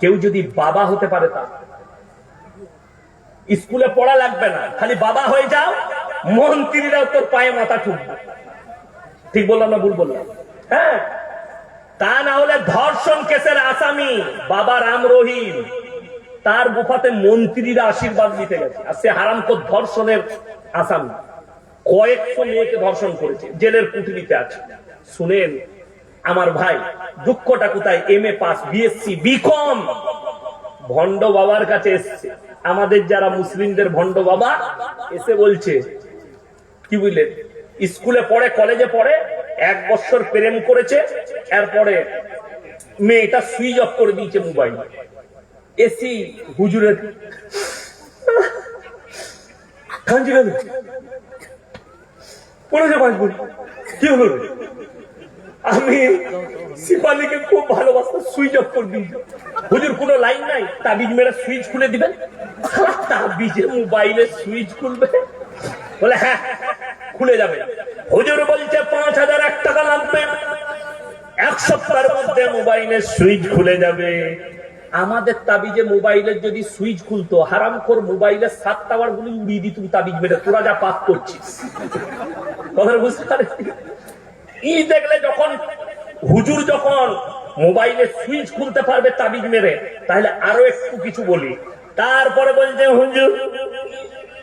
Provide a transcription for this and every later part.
কেউ যদি বাবা হতে পারে, তা স্কুলে পড়া লাগবে না, খালি বাবা হয়ে যাও, মন্ত্রীরাও তোর পায়ে মাথা ঠুকবে। ঠিক বললাম না ভুল বললাম? হ্যাঁ, তা না হলে ধর্ষণ কেসের আসামি বাবা রাম রহিম, তার গুফাতে মন্ত্রীরা আশীর্বাদ দিতে গেছে, আর সে হারামখোর ধর্ষণের আসামি, কয়েকশো মেয়েকে ধর্ষণ করেছে, জেলের কুঠরিতে আছে। শুনেন আমার ভাই, দুঃখটা কোথায়? MA পাস, BSc, BCom ভণ্ড বাবার কাছে এসছে। আমাদের যারা মুসলিমদের ভণ্ড বাবা এসে বলছে, কি বুঝলেন, স্কুলে পড়ে, কলেজে পড়ে, 1 বছর প্রেম করেছে, এরপরে মেয়েটা সুইচ অফ করে দিয়েছে মোবাইল। এসি হুজুরের পড়েছে 5 বছর, কি হলো? আমি শিপালিকে খুব ভালোবাসতাম, সুইচ অফ করে দিয়েছি। হুজুর কোনো লাইন নাই, তাবিজ মেরে সুইচ খুলে দিবেন? তাবিজে মোবাইলে সুইচ খুলবে? বলে হ্যাঁ খুলে যাবে। হুজুর বলছে 5001 টাকা লাগবে, 1 সপ্তাহের মধ্যে মোবাইলের সুইচ খুলে যাবে। আমাদের তাবিজে মোবাইলের যদি সুইচ খুলতো, হারামখোর মোবাইলের 7 টাওয়ার গুলি উড়িয়ে দিত তাবিজ মেরে। তোরা যা পাপ করছিস, কথা বুঝতে পারিস? ই দেখলে যখন হুজুর যখন মোবাইলের সুইচ খুলতে পারবে তাবিজ মেরে, তাহলে আরো একটু কিছু বলি। তারপরে বলছে হুজুর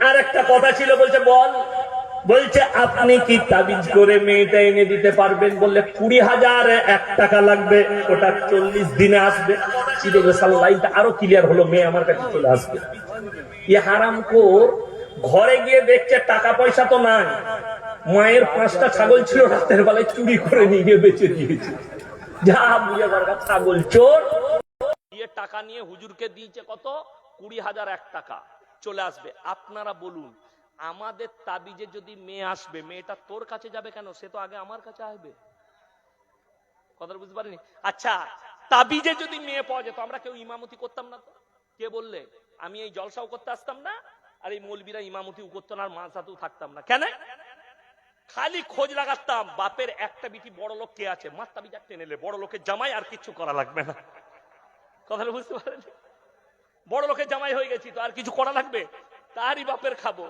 আর একটা কথা ছিল, বলছে বল। বলছে আপনি কি তাবিজ করে মেয়েটা এনে দিতে পারবেন? বললে 20,001 টাকা লাগবে, ওটা 40 দিনে আসবে। লাইনটা আরো ক্লিয়ার হলো, মেয়ে আমার কাছে চলে আসবে। ইয়ে হারামখোর ঘরে গিয়ে দেখছে টাকা পয়সা তো নাই, মায়ের 5টা ছাগল ছিল, রাতের বেলায় চুরি করে নিয়ে গিয়ে বেঁচে দিয়েছে। যা বুঝে বারবার ছাগল চোর। দিয়ে টাকা নিয়ে হুজুরকে দিয়েছে কত? 20,001 টাকা, চলে আসবে। আপনারা বলুন, আমাদের তাবিজে যদি মেয়ে আসবে, মেয়েটা তোর কাছে যাবে কেন? সে তো আগে আমার কাছে আসবে। কথা বুঝতে পারিনি? আচ্ছা, তাবিজে যদি মেয়ে পাওয়া যেত, আমরা কেউ ইমামতি করতাম না তো? কে বললে? আমি এই জলসাও করতে আসতাম না, আর এই মৌলবীরা ইমামতিও করতো না, আর মানসাতেও থাকতাম না। কেন? খালি খোঁজ লাগাতাম বাপের একটা বিটি বড় লোক কে আছে, মার তাবিজ একটা নিলে বড় লোকের জামাই, আর কিছু করা লাগবে না। কথাটা বুঝতে পারেন? বড় লোকের জামাই হয়ে গেছি তো আর কিছু করা লাগবে? তারই বাপের খাবো।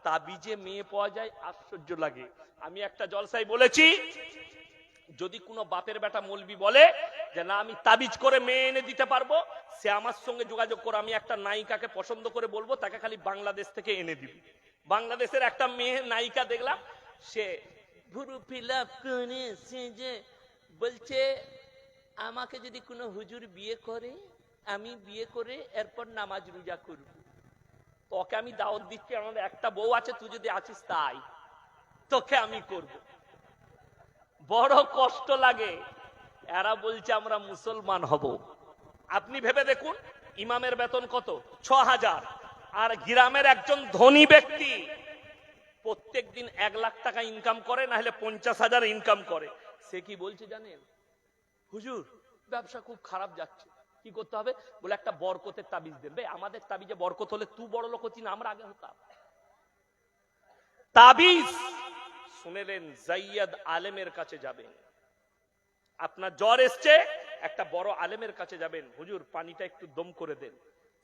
তাবিজে মেয়ে পাওয়া যায়, আশ্চর্য লাগে। আমি একটা জলসায় বলেছি, যদি কোনো বাপের বেটা মৌলবি বলে যে না আমি তাবিজ করে মেয়ে এনে দিতে পারবো, সে আমার সঙ্গে যোগাযোগ করে। আমি একটা নায়িকাকে পছন্দ করে বলবো, তাকে খালি বাংলাদেশ থেকে এনে দিবি। বাংলাদেশের একটা মেয়ে নায়িকা দেখলাম, সে ভুরু ফিলাপ করে সেজে বলছে আমাকে যদি কোনো হুজুর বিয়ে করে, আমি বিয়ে করে এরপর নামাজ রোজা করব। তোকে আমি দাওয়াত দিচ্ছি, আমাদের একটা বউ আছে, তুই যদি আছিস তাই তোকে আমি করব। বড় কষ্ট লাগে। এরা বলছে আমরা মুসলমান হব। আপনি ভেবে দেখুন, ইমামের বেতন কত? 6,000। আর গ্রামের একজন ধনী ব্যক্তি প্রত্যেক দিন 1 লাখ টাকা ইনকাম করে, না হলে 50,000 ইনকাম করে। সে কি বলছে জানেন? হুজুর ব্যবসা খুব খারাপ যাচ্ছে, কি করতে হবে? বলে একটা বরকতের তাবিজ দেন। ভাই আমাদের তাবিজে বরকত হলে তুই বড় লোক হচ্ছিস না, আমরা আগে হতাম। তাবিজ শুনেলেন, জাইয়াদ আলেমের কাছে যাবেন। আপনার জ্বর এসছে, একটা বড় আলেমের কাছে যাবেন, হুজুর পানিটা একটু দম করে দেন।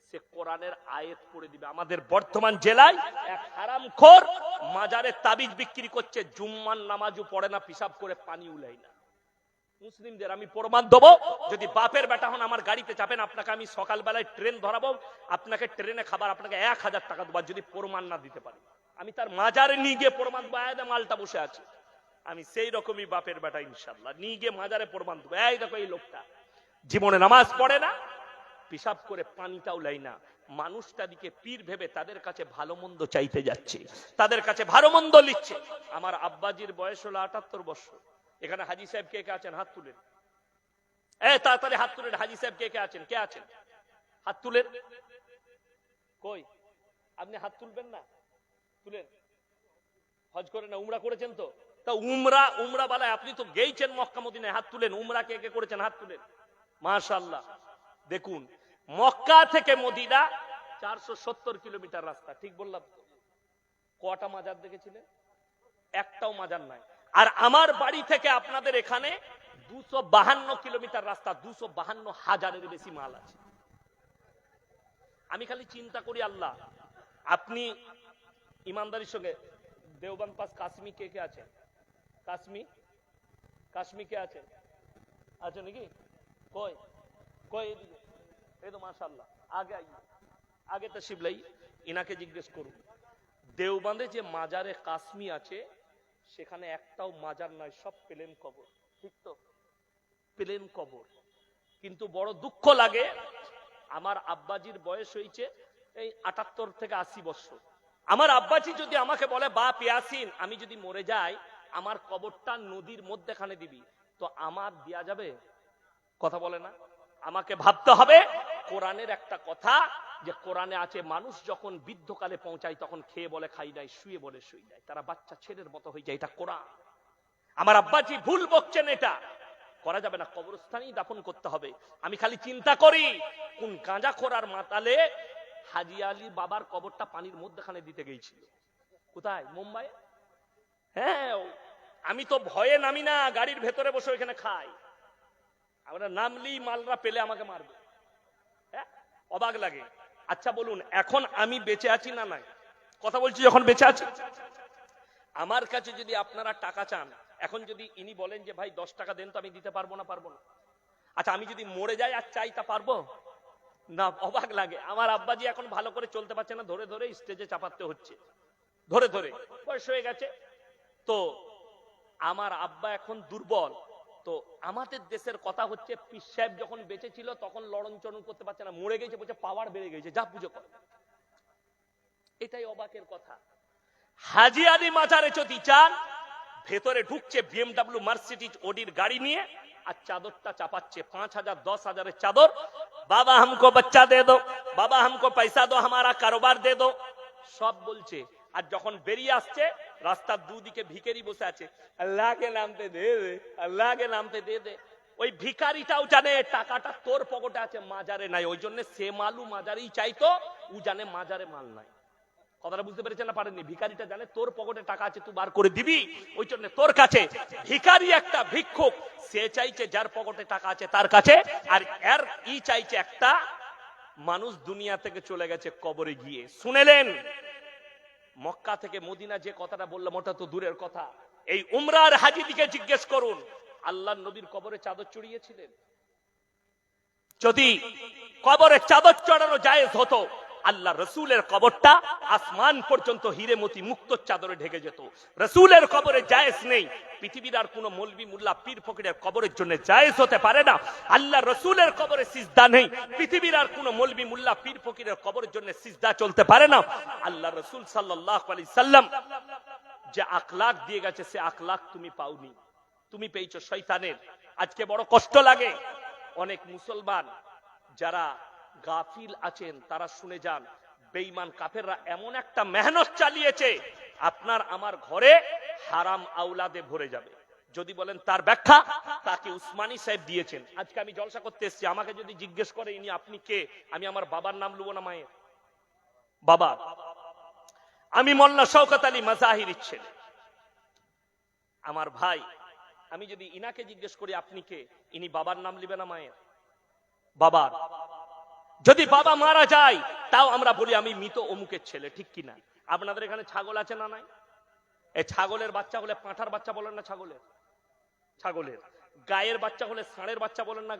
সে কোরআনের আয়াত পড়ে দিবে। আমাদের বর্ধমান জেলায় এক হারামখোর মাজারে তাবিজ বিক্রি করছে, জুম্মার নামাজও পড়ে না, পিশাব করে পানি উলাই না। মুসলিমদের আমি প্রমাণ দেবো, যদি বাপের বেটা হন আমার গাড়িতে চাপেন, আপনাকে আমি সকালবেলায় ট্রেন ধরাবো, আপনাকে ট্রেনে খাবার আপনাকে 1,000 টাকা দেবো, যদি প্রমাণ না দিতে পারি। আমি তার মাজারে নিয়ে গিয়ে প্রমাণ দেবো, মালটা বসে আছে। আমি সেই রকমই বাপের বেটা, ইনশাল্লাহ নিয়ে গিয়ে মাজারে প্রমাণ দেবো, এই দেখো এই লোকটা জীবনে নামাজ পড়ে না, পিশাব করে পানিটাও লাই না। মানুষটা দিকে পীর ভেবে তাদের কাছে ভালো মন্দ চাইতে যাচ্ছে, তাদের কাছে ভালো মন্দ লিখছে। আমার আব্বাজির বয়স হলো 78 বছর। এখানে হাজী সাহেব কে কে আছেন? হাত তুলেন। তাড়াতাড়ি হাত তুলেন। হাজী সাহেব কে কে আছেন? কে আছেন? হাত তুলেন। কই? আপনি হাত তুলবেন না? তুলেন। হজ করে না, উমরা করেছেন তো? তা উমরা বালায় আপনি তো গেইছেন মক্কা মদিনায়, হাত তুলেন। উমরা কে কে করেছেন? হাত তুলেন। মাশাআল্লাহ। দেখুন, মক্কা থেকে মদিনা 470 কিলোমিটার রাস্তা, ঠিক বললাম তো? কটা মাজার দেখেছিলেন? একটাও মাজার নাই। আর আমার বাড়ি থেকে আপনাদের এখানে 252 কিলোমিটার রাস্তা, 252,000-এর বেশি মাল আছে। আমি খালি চিন্তা করি আল্লাহ, আপনি ইমানদারির সঙ্গে দেওবন্দ পাস কাশ্মী কে কে আছেন? কাশ্মী কে আছেন? আছে নাকি? কই কই এদিকে, এই তো মাশাআল্লাহ, আগে তশরিফ লাই, ইনাকে জিজ্ঞেস করুন দেওবন্দে যে মাজারে কাশ্মী আছে সেখানে একটাও মাজার নয়, সব প্লেন কবর। ঠিক তো? প্লেন কবর। কিন্তু বড় দুঃখ লাগে, আমার আব্বাজির বয়স হয়েছে এই ৭৮ থেকে ৮০ বছর। আমার আব্বাজি যদি আমাকে বলে বাপ ইয়াসিন আমি যদি মরে যাই আমার কবরটা নদীর মধ্যেখানে দিবি, তো আমার দেয়া যাবে? কথা বলে না? আমাকে ভাবতে হবে কোরআনের একটা কথা, যে কোরআনে আছে মানুষ যখন বৃদ্ধকালে পৌঁছায় তখন খেয়ে বলে খাই নাই, শুয়ে বলে শুই নাই, তারা বাচ্চা ছেলের মতো হয়ে যায়। এটা কোরআন। আমার আব্বাজি ভুল বকছেন, এটা করা যাবে না, কবরস্থানেই দাফন করতে হবে। আমি খালি চিন্তা করি কোন গাঁজা খোরার মাতালে হাজি আলী বাবার কবরটা পানির মধ্যখানে দিতে গিয়েছিল। কোথায়? মুম্বাই। হ্যাঁ, আমি তো ভয়ে নামি না, গাড়ির ভেতরে বসে ওইখানে খাই। আমরা নামলি মালরা পেলে আমাকে মারবে। হ্যাঁ, অবাক লাগে। আচ্ছা বলুন, এখন আমি বেঁচে আছি না নাই? কথা বলছি যখন বেঁচে আছি, আমার কাছে যদি আপনারা টাকা চান, এখন যদি ইনি বলেন যে ভাই 10 টাকা দেন, তো আমি দিতে পারবো না? আচ্ছা আমি যদি মরে যাই আর চাই, তা পারবো না? অবাক লাগে। আমার আব্বাজি এখন ভালো করে চলতে পারছে না, ধরে ধরে স্টেজে চাপাতে হচ্ছে, ধরে ধরে, বয়স হয়ে গেছে। তো আমার আব্বা এখন দুর্বল। তো আমাদের দেশের কথা হচ্ছে পীর সাহেব যখন বেঁচে ছিল তখন লড়ন চড়ন করতে পারছে না, মরে গেছে বলছে পাওয়ার বেড়ে গেছে, যা পুজো করে। এটাই অবাকের কথা। হাজি আলী মাজারে যদি চান, ভেতরে ঢুকছে BMW মার্সিডিজ ওডির গাড়ি নিয়ে, আর চাদরটা চাপাচ্ছে 5,000 10,000 চাদর। বাবা हमको बच्चा दे दो, বাবা हमको पैसा दो, हमारा कारोबार दे दो, সব বলছে। আর যখন বেরিয়ে আসছে রাস্তার দুদিকে ভিখারি বসে আছে, আল্লাহকে নামতে দে দে, আল্লাহকে নামতে দে দে। ওই ভিখারিটাও জানে টাকাটা তোর পকেটে আছে, মাজারে নাই। ওই জন্য সে মালু মাজারেই চাইতো, ও জানে মাজারে মাল নাই। কথাটা বুঝতে পেরেছেন না পারেননি? ভিখারিটা জানে তোর পকেটে টাকা আছে, তুই বার করে দিবি, ওই জন্য তোর কাছে। ভিখারি একটা ভিক্ষুক, সে চাইছে যার পকেটে টাকা আছে তার কাছে, আর এর চাইছে একটা মানুষ দুনিয়া থেকে চলে গেছে কবরে গিয়ে। শুনেলেন, মক্কা থেকে মদিনা যে কথাটা বললাম ওটা তো দূরের কথা। এই উমরার হাজিদিকে জিজ্ঞেস করুন, আল্লাহর নবীর কবরে চাদর চড়িয়েছিলেন? যদি কবরে চাদর চড়ানো জায়েজ হতো, আল্লাহ রসুলের কবরটা আসমান পর্যন্ত হিরে মতি মুক্ত চাদরে ঢেকে যেত। রসুলের কবরে জায়েজ নেই, পৃথিবীর আর কোন মৌলবি মুল্লা পীর ফকিরের কবরের জন্য জায়েজ হতে পারে না। আল্লাহ রসুলের কবরে সিজদা নেই, পৃথিবীর আর কোন মৌলবি মুল্লা পীর ফকিরের কবরের জন্য সিজদা চলতে পারে না। আল্লাহ রসুল সাল্লাল্লাহু আলাইহি সাল্লাম যে আখলাক দিয়ে গেছে, সে আখলাক তুমি পাওনি, তুমি পেয়েছো শয়তানের। আজকে বড় কষ্ট লাগে, অনেক মুসলমান যারা গাফিল আছেন তারা শুনে যান, বেঈমান কাফেররা এমন একটা মেহনত চালিয়েছে, আপনার আমার ঘরে হারাম আওলাদে ভরে যাবে। যদি বলেন তার ব্যাখ্যা, তাকে উসমানী সাহেব দিয়েছেন। আজকে আমি জলসা করতে এসেছি, আমাকে যদি জিজ্ঞেস করে ইনি আপনি কে, আমি আমার বাবার নাম লুবো না মায়ের? বাবা, আমি মোল্লা শওকত আলী মাজাহিরির ছেলে। আমার ভাই, আমি যদি ইনাকে জিজ্ঞেস করি আপনি কে, ইনি বাবার নাম লিবে না মায়ের? বাবার। যদি বাবা মারা যায় তাও আমরা বলি আমি মৃত অমুকের ছেলে, ঠিক কিনা? আপনাদের এখানে ছাগল আছে না নাই? এই ছাগলের বাচ্চা হলে পাঁঠার বাচ্চা বলেন না ছাগলের? গায়ের বাচ্চা হলে ষাঁড়ের বাচ্চা বলেন না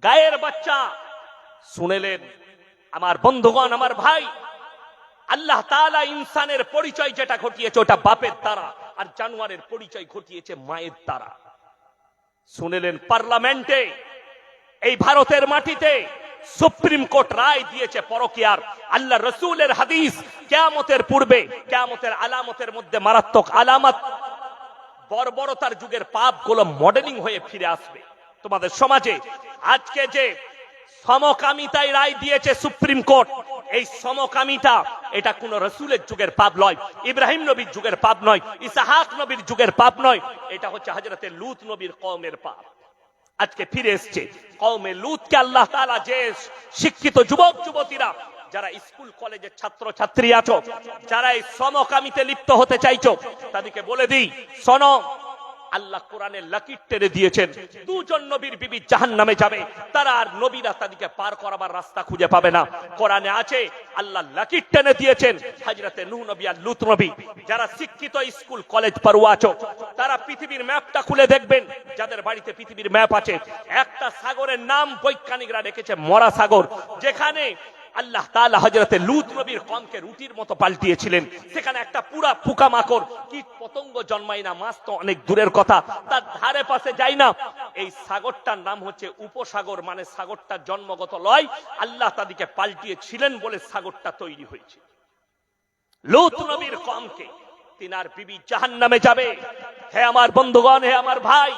গায়ের বাচ্চা? শুনেলেন আমার বন্ধুগণ, আমার ভাই, আল্লাহ তাআলা ইনসানের পরিচয় যেটা ঘটিয়েছে ওটা বাপের দ্বারা, আর জানোয়ারের পরিচয় ঘটিয়েছে মায়ের দ্বারা। শুনেলেন, পার্লামেন্টে এই ভারতের মাটিতে সুপ্রিম কোর্ট রায় দিয়েছে পরকীয়ার। আল্লাহ রসুলের হাদিস, কিয়ামতের পূর্বে কিয়ামতের আলামতের মধ্যে মারাত্মক আলামত, বর্বরতার যুগের পাপগুলো মডেলিং হয়ে ফিরে আসবে তোমাদের সমাজে। আজকে যে সমকামিতায় রায় দিয়েছে সুপ্রিম কোর্ট, এই সমকামিতা এটা কোন রসুলের যুগের পাপ নয়, ইব্রাহিম নবীর যুগের পাপ নয়, ইসহাক নবীর যুগের পাপ নয়, এটা হচ্ছে হযরতে লূত নবীর কওমের পাপ। আজকে ফিরে এসছে কওমে লূতকে আল্লাহ তাআলা। যে শিক্ষিত যুবক যুবতীরা যারা স্কুল কলেজের ছাত্র ছাত্রী আছো, যারা এই সমকামিতে লিপ্ত হতে চাইছো, তাদেরকে বলে দিই, শোনো, আল্লাহ কোরআনে লাকির টেনে দিয়েছেন, দুজন নবীর বিবি জাহান্নামে যাবে, তারা আর নবীরা তাদেরকে পার করাবার রাস্তা খুঁজে পাবে না। কোরআনে আছে আল্লাহ লাকির টেনে দিয়েছেন হযরতে নূহ নবী আর লূত নবী। যারা শিক্ষিত স্কুল কলেজ পড়ুয়া আছো, তারা পৃথিবীর ম্যাপটা খুলে দেখবেন, যাদের বাড়িতে পৃথিবীর ম্যাপ আছে, একটা সাগরের নাম বৈজ্ঞানিকরা রেখেছে মরা সাগর, যেখানে আল্লাহ তাআলা হযরতে লূত নবীর কওমকে রুটির মতো পাল্টিয়েছিলেন। সেখানে একটা পুরা পোকামাকড় কীট পতঙ্গ জন্মায় না, মাছ তো অনেক দূরের কথা, তার ধারে পাশে যায় না। এই সাগরটার নাম হচ্ছে উপসাগর, মানে সাগরটা জন্মগত লয়, আল্লাহ তাদেরকে পাল্টিয়েছিলেন বলে সাগরটা তৈরি হয়েছে। লূত নবীর কওমকে তিনার বিবি জাহান্নামে যাবে। হে আমার বন্ধুগণ, হে আমার ভাই,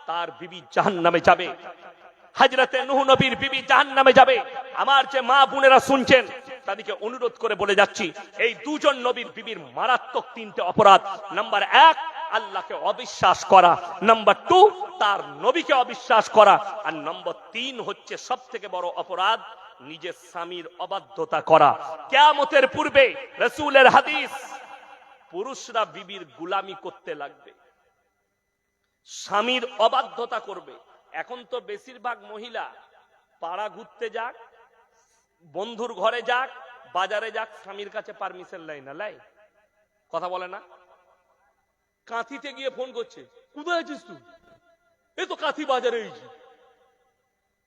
তার বিবি জাহান্নামে যাবে। হযরতে নূহ নবীর বিবি জাহান্নামে যাবে। আমার যে মা বোনেরা শুনছেন, তাদেরকে অনুরোধ করে বলে যাচ্ছি, এই দুজন নবীর বিবির মারাত্মক তিনটে অপরাধ। নাম্বার 1, আল্লাহকে অবিশ্বাস করা। নাম্বার 2, তার নবীকে অবিশ্বাস করা। আর নাম্বার 3 হচ্ছে সবথেকে বড় অপরাধ, নিজের স্বামীর অবাধ্যতা করা। কিয়ামতের পূর্বে রাসূলের হাদিস, পুরুষরা বিবির গোলামি করতে লাগবে, স্বামীর অবাধ্যতা করবে। এখন তো বেশিরভাগ মহিলা পাড়া ঘুরতে যাক, বন্ধুর ঘরে যাক, বাজারে যাক, স্বামীর কাছে পারমিশন লাই না, লাই কথা বলে না। কাঁথিতে গিয়ে ফোন করছে, কোথায় আছিস তুই? এই তো কাঁথি বাজারে এসেছি।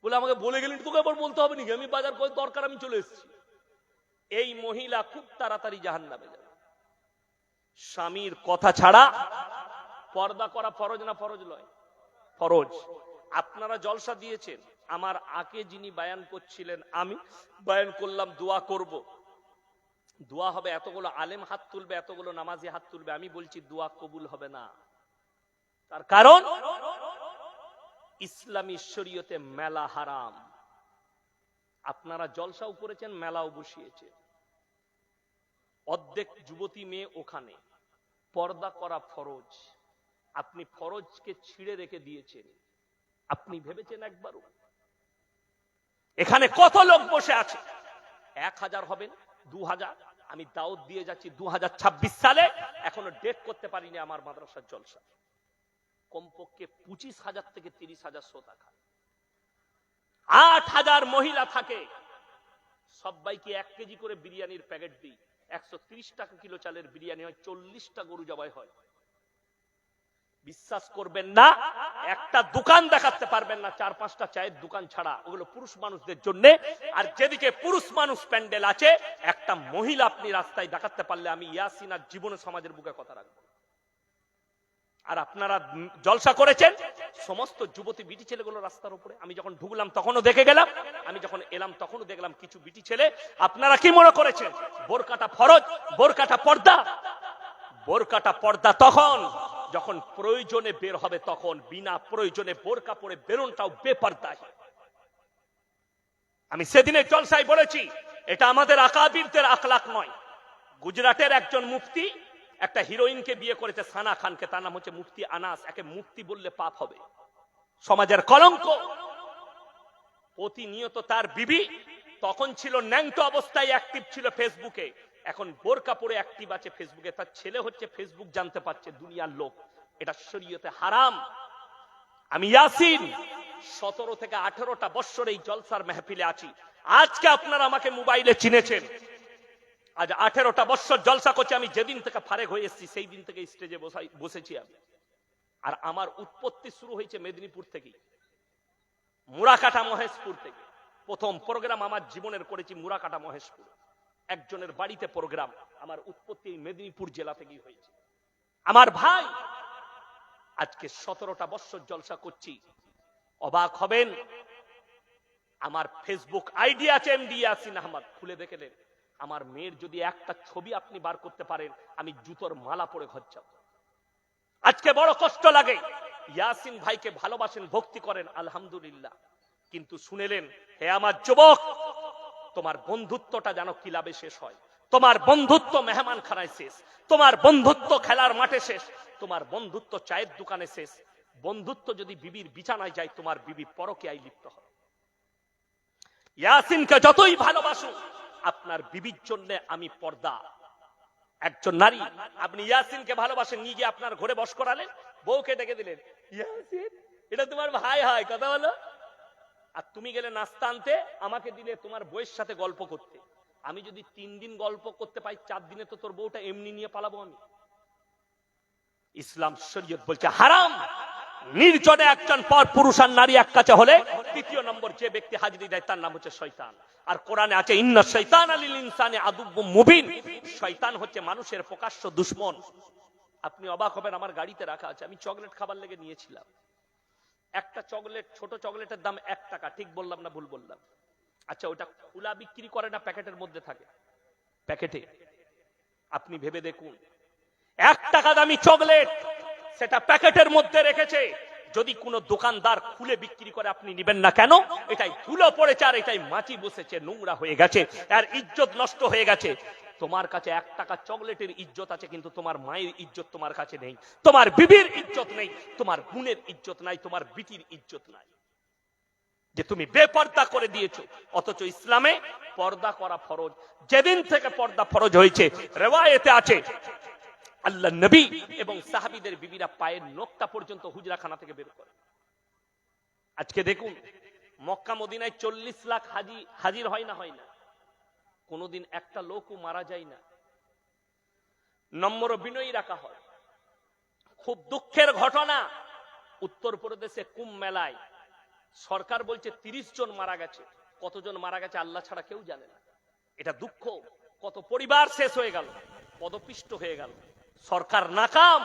বলে আমাকে বলে গেলেন, তোকে আবার বলতে হবে নাকি? আমি বাজার করে দরকার, আমি চলে এসেছি। এই মহিলা খুব তাড়াতাড়ি জাহান্নামে যাবে। স্বামীর কথা ছাড়া পর্দা করা ফরজ না ফরজ নয়? ফরজ। আপনারা জলসা দিয়েছেন, আমার আগে যিনি বায়ান করছিলেন, আমি বায়ান করলাম দোয়া করব, দোয়া হবে, এতগুলো আলেম হাত তুলবে, এতগুলো নামাজি হাত তুলবে, আমি বলছি দোয়া কবুল হবে না। তার কারণ ইসলামী শরীয়তে মেলা হারাম। আপনারা জলসাও করেছেন, মেলাও বসিয়েছেন, অর্ধেক যুবতী মেয়ে ওখানে। পর্দা করা ফরজ, আপনি ফরজকে ছিঁড়ে রেখে দিয়েছেন। আপনি ভেবেছেন একবারও? এখানে কত লোক বসে আছে, 1000 হবেন, 2000, আমি দাওয়াত দিয়ে যাচ্ছি 2026 সালে, এখনো ডেট করতে পারিনি আমার মাদ্রাসার জলসা। কমপক্ষে 25,000 থেকে 30,000 শ্রোতা খায়, 8,000 মহিলা থাকে, সবাইকে 1 কেজি করে বিরিয়ানির প্যাকেট দিই। 130 টাকা কিলো চালের বিরিয়ানি হয়, 40টা গরু জবাই হয়। বিশ্বাস করবেন না, একটা দোকান দেখাতে পারবেন না 4-5টা চায়ের দোকান ছাড়া, ওগুলো পুরুষ মানুষদের জন্য। আর যেদিকে পুরুষ মানুষ প্যান্ডেল আছে, একটা মহিলা আপনি রাস্তায় দেখাতে পারলে আমি ইয়াসিন আর জীবনে সমাজের বুকে কথা রাখবো। আর আপনারা জলসা করেছেন, সমস্ত যুবতী বিটি ছেলেগুলো রাস্তার উপরে। আমি যখন ঢুকলাম তখনও দেখে গেলাম, আমি যখন এলাম তখনও দেখলাম কিছু বিটি ছেলে। আপনারা কি মনে করেছেন বোরকাটা ফরজ, বোরকাটা পর্দা? বোরকাটা পর্দা তখন যখন প্রয়োজনে বের হবে, তখন বিনা প্রয়োজনে বোরকা পরে বেরোনটাও বেপরদায়। আমি সেদিনের জলসায় বলেছি, এটা আমাদের আকাবিরদের আখলাক নয়। গুজরাটের একজন মুফতি একটা হিরোইনকে বিয়ে করেছে, সানা খানকে, তার নাম হচ্ছে মুফতি আনাস। একে মুফতি বললে পাপ হবে, সমাজের কলঙ্ক। প্রতিনিয়ত তার বিবি তখন ছিল ন্যাংটো অবস্থায়, অ্যাক্টিভ ছিল ফেসবুকে, এখন বোরকা পরে অ্যাক্টিভ আছে ফেসবুকে। তার ছেলে হচ্ছে ফেসবুক জানতে পারছে দুনিয়ার লোক, এটা শরীয়তে হারাম। আমি ইয়াসিন 17 থেকে 18টা বছর এই জলসার মেহফিলে আছি। আজকে আপনারা আমাকে মোবাইলে চিনেছেন, আজ 18টা বছর জলসা করছি। আমি যেদিন থেকে ফারেক হয়ে এসেছি সেই দিন থেকে স্টেজে বসেছি আমি। আর আমার উৎপত্তি শুরু হয়েছে মেদিনীপুর থেকে, মুরাকাটা মহেশপুর থেকে। প্রথম প্রোগ্রাম আমার জীবনের করেছি মুরাকাটা মহেশপুর, একজনের বাড়িতে প্রোগ্রাম। আমার উৎপত্তি মেদিনীপুর জেলা থেকেই হয়েছে। আমার ভাই, আজকে 17টা বছর জলসা করছি। অবাক হবেন, আমার ফেসবুক আইডি আছে এমডি ইয়াসিন আহমদ, খুলে দেখেলেন। আমার মেয়ের যদি একটা ছবি আপনি বার করতে পারেন, আমি জুতোর মালা পরে ঘর যাব। আজকে বড় কষ্ট লাগে। ইয়াসিন ভাইকে ভালোবাসেন, ভক্তি করেন, আলহামদুলিল্লাহ, কিন্তু শুনেলেন, হে আমার যুবক, তোমার বন্ধুত্বটা যেন ক্লাবে শেষ হয়, তোমার বন্ধুত্ব মেহমান খানায় শেষ, তোমার বন্ধুত্ব খেলার মাঠে শেষ, তোমার বন্ধুত্ব চায়ের দোকানে শেষ। বন্ধুত্ব যদি বিবির বিছানায় যায়, তোমার বিবি পরকীয়ায় লিপ্ত হবে। ইয়াসিনকে যতই ভালোবাসুন, আপনার বিবির জন্য আমি পর্দা। একজন নারী, আপনি ইয়াসিনকে ভালোবাসেন, নিজে আপনার ঘরে বস করালেন, বউকে ডেকে দিলেন, ইয়াসিন এটা তোমার ভাই হয়, কথা বলো। আর তুমি গেলে নাস্তা আনতে, আমাকে দিলে তোমার বউয়ের সাথে গল্প করতে। আমি যদি 3 দিন গল্প করতে পাই, 4 দিনে তো তোর বউটা এমনি নিয়ে পালাবো আমি। ইসলাম শরীয়ত বলছে হারাম। নির্জনে একজন পর পুরুষ আর নারী এক কাছে হলে 3য় নম্বর যে ব্যক্তি হাজিরি দেয় তার নাম হচ্ছে শয়তান। আর কোরআনে আছে ইন্না শাইতানা লিল ইনসানি আদুব্বুম মুবিন, শয়তান হচ্ছে মানুষের প্রকাশ্য দুশমন। আপনি অবাক হবেন, আমার গাড়িতে রাখা আছে, আমি চকলেট খাবার লেগে নিয়েছিলাম। একটা চকলেট, ছোট চকলেটের দাম 1 টাকা, ঠিক বললাম না ভুল বললাম? আচ্ছা, ওটা খোলা বিক্রি করে না প্যাকেটের মধ্যে থাকে? প্যাকেটে। আপনি ভেবে দেখুন, 1 টাকা দামি চকলেট সেটা প্যাকেটের মধ্যে রেখেছে। যদি কোনো দোকানদার খুলে বিক্রি করে, আপনি নেবেন না কেন? এটাই ধুলো পড়েছে, আর এটাই মাছি বসেছে, নোংরা হয়ে গেছে, আর ইজ্জত নষ্ট হয়ে গেছে। তোমার কাছে 1 টাকা চকলেটের ইজ্জত আছে, কিন্তু তোমার মায়ের ইজ্জত তোমার কাছে নেই, তোমার বিবির ইজ্জত নেই, তোমার বোনের ইজ্জত নাই, তোমার বিটির ইজ্জত নাই, যে তুমি বেপর্দা করে দিয়েছো। অথচ ইসলামে পর্দা করা ফরজ। যেদিন থেকে পর্দা ফরজ হয়েছে, রিওয়ায়েতে আছে আল্লাহ নবী এবং সাহাবীদের বিবিরা পায়ের নখটা পর্যন্ত হুজরাখানা থেকে বের করে। আজকে দেখুন, মক্কা মদিনায় 40 লাখ হাজির হয় না? হয় না। কোনদিন একটা লোকও মারা যায় না, নম্র বিনয়ী রাখা হয়। খুব দুঃখের ঘটনা, উত্তরপ্রদেশে কুম্ভ মেলায় সরকার বলছে 30 জন মারা গেছে। কতজন মারা গেছে আল্লাহ ছাড়া কেউ জানে না। এটা দুঃখ। কত পরিবার শেষ হয়ে গেল, পদপিষ্ট হয়ে গেল। সরকার নাকাম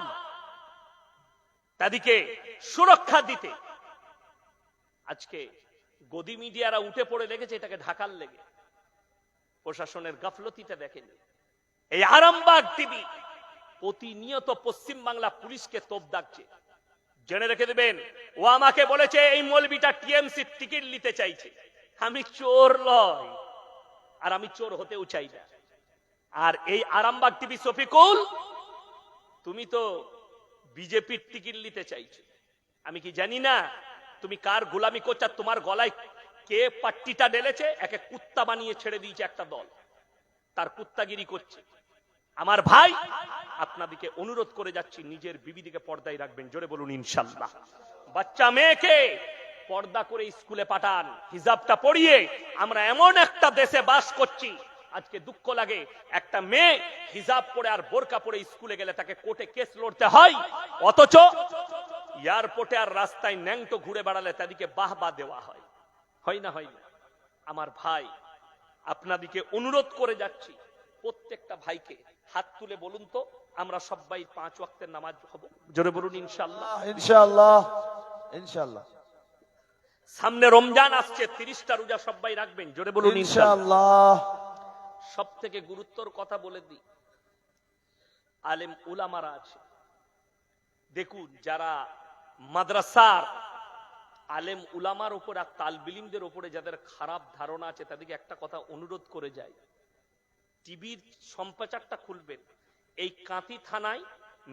তাদেরকে সুরক্ষা দিতে। আজকে গদি মিডিয়ারা উঠে পড়ে লেগেছে এটাকে ঢাকার লেগে। প্রশাসনের গাফলতিটা দেখেনি। এই আরামবাগ টিভি প্রতিনিয়ত পশ্চিম বাংলা পুলিশকে তোপ দাগছে। জেনে রেখে দেবেন, ও আমাকে বলেছে এই মৌলবিটা টিএমসি টিকিট নিতে চাইছে। আমি চোর নয়, আর আমি চোর হতেও চাই না। আর এই আরামবাগ টিভি শফিকুল, তুমি তো বিজেপির টিকিট নিতে চাইছো। আমি কি জানি না তুমি কার গোলামি করছো? তোমার গলায় কে পাট্টিটা ঢেলেছে? একে কুত্তা বানিয়ে ছেড়ে দিয়েছে একটা দল, তার কুত্তাগিরি করছে। আমার ভাই, আপনাদেরকে অনুরোধ করে যাচ্ছি, নিজের বিবিদিকে পর্দায় রাখবেন। জোরে বলুন ইনশাআল্লাহ। বাচ্চা মেয়েকে পর্দা করে স্কুলে পাঠান, হিজাবটা পরিয়ে। আমরা এমন একটা দেশে বাস করছি, আজকে দুঃখ লাগে, একটা মেয়ে হিজাব পরে আর বোরকা পরে স্কুলে গেলে তাকে কোর্টে কেস লড়তে হয়। অথচ এয়ারপোর্টে আর রাস্তায় ন্যাংটো ঘুরে বেড়ালে তাদেরকে বাহবা দেওয়া হয়। হয় না? হয় না? আমার ভাই, আপনাদেরকে অনুরোধ করে যাচ্ছি, প্রত্যেকটা ভাইকে হাত তুলে বলুন তো, আমরা সবাই 5 ওয়াক্তের নামাজ হব। জোরে বলুন ইনশাআল্লাহ। ইনশাআল্লাহ, ইনশাআল্লাহ। সামনে রমজান আসছে, 30টা রোজা সবাই রাখবেন। জোরে বলুন ইনশাআল্লাহ। সব থেকে গুরুত্বর কথা বলে দিই, আলেম উলামারা আছে। দেখুন, যারা মাদ্রাসার আলেম উলামার উপর আর তালবিলিমদের উপরে যাদের খারাপ ধারণা আছে, তাদেরকে একটা কথা অনুরোধ করে যায়, টিভির সম্প্রচারটা খুলবেন। এই কাঁথি থানায়